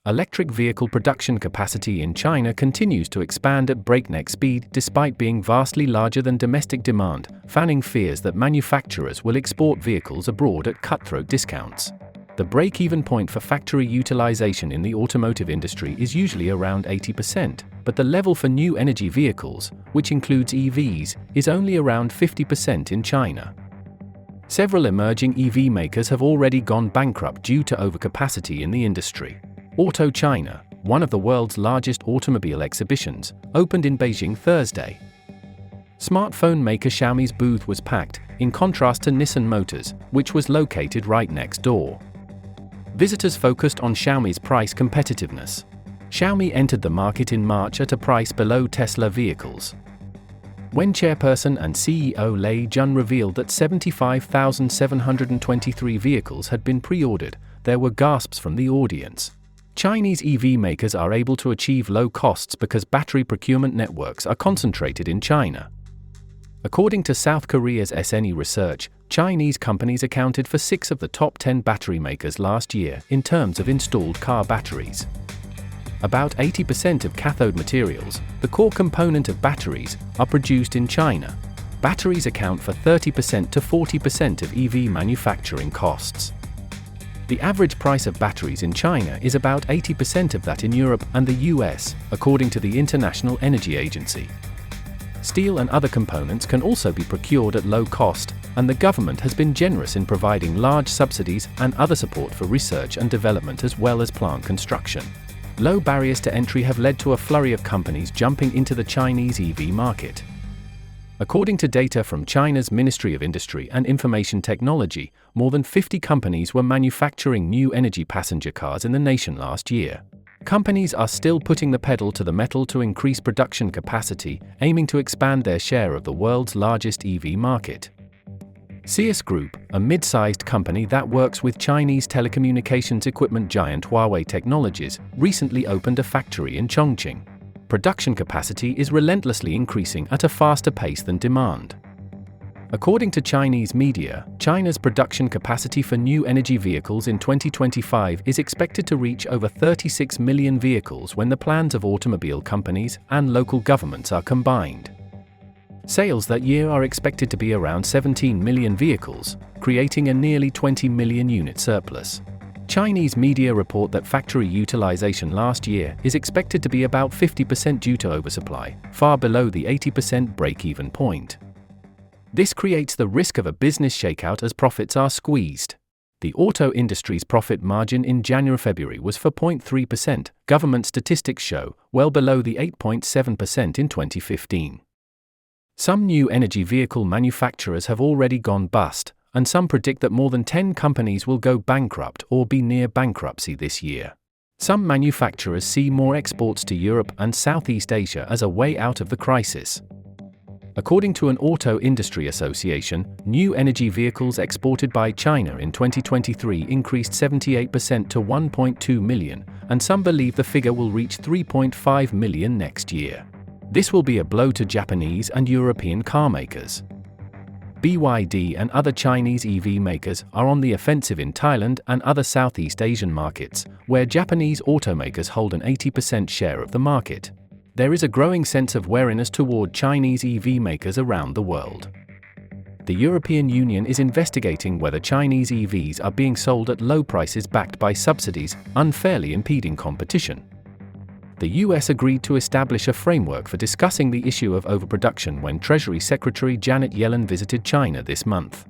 Electric vehicle production capacity in China continues to expand at breakneck speed despite being vastly larger than domestic demand, fanning fears that manufacturers will export vehicles abroad at cutthroat discounts. The break-even point for factory utilization in the automotive industry is usually around 80%, but the level for new energy vehicles, which includes EVs, is only around 50% in China. Several emerging EV makers have already gone bankrupt due to overcapacity in the industry. Auto China, one of the world's largest automobile exhibitions, opened in Beijing Thursday. Smartphone maker Xiaomi's booth was packed, in contrast to Nissan Motors, which was located right next door. Visitors focused on Xiaomi's price competitiveness. Xiaomi entered the market in March at a price below Tesla vehicles. When chairperson and CEO Lei Jun revealed that 75,723 vehicles had been pre-ordered, there were gasps from the audience. Chinese EV makers are able to achieve low costs because battery procurement networks are concentrated in China. According to South Korea's SNE research, Chinese companies accounted for 6 of the top 10 battery makers last year in terms of installed car batteries. About 80% of cathode materials, the core component of batteries, are produced in China. Batteries account for 30% to 40% of EV manufacturing costs. The average price of batteries in China is about 80% of that in Europe and the US, according to the International Energy Agency. Steel and other components can also be procured at low cost, and the government has been generous in providing large subsidies and other support for research and development as well as plant construction. Low barriers to entry have led to a flurry of companies jumping into the Chinese EV market. According to data from China's Ministry of Industry and Information Technology, more than 50 companies were manufacturing new energy passenger cars in the nation last year. Companies are still putting the pedal to the metal to increase production capacity, aiming to expand their share of the world's largest EV market. CS Group, a mid-sized company that works with Chinese telecommunications equipment giant Huawei Technologies, recently opened a factory in Chongqing. Production capacity is relentlessly increasing at a faster pace than demand. According to Chinese media, China's production capacity for new energy vehicles in 2025 is expected to reach over 36 million vehicles when the plans of automobile companies and local governments are combined. Sales that year are expected to be around 17 million vehicles, creating a nearly 20 million unit surplus. Chinese media report that factory utilization last year is expected to be about 50% due to oversupply, far below the 80% break-even point. This creates the risk of a business shakeout as profits are squeezed. The auto industry's profit margin in January-February was 4.3%, government statistics show, well below the 8.7% in 2015. Some new energy vehicle manufacturers have already gone bust, and some predict that more than 10 companies will go bankrupt or be near bankruptcy this year. Some manufacturers see more exports to Europe and Southeast Asia as a way out of the crisis. According to an auto industry association, new energy vehicles exported by China in 2023 increased 78% to 1.2 million, and some believe the figure will reach 3.5 million next year. This will be a blow to Japanese and European car makers. BYD and other Chinese EV makers are on the offensive in Thailand and other Southeast Asian markets, where Japanese automakers hold an 80% share of the market. There is a growing sense of wariness toward Chinese EV makers around the world. The European Union is investigating whether Chinese EVs are being sold at low prices backed by subsidies, unfairly impeding competition. The US agreed to establish a framework for discussing the issue of overproduction when Treasury Secretary Janet Yellen visited China this month.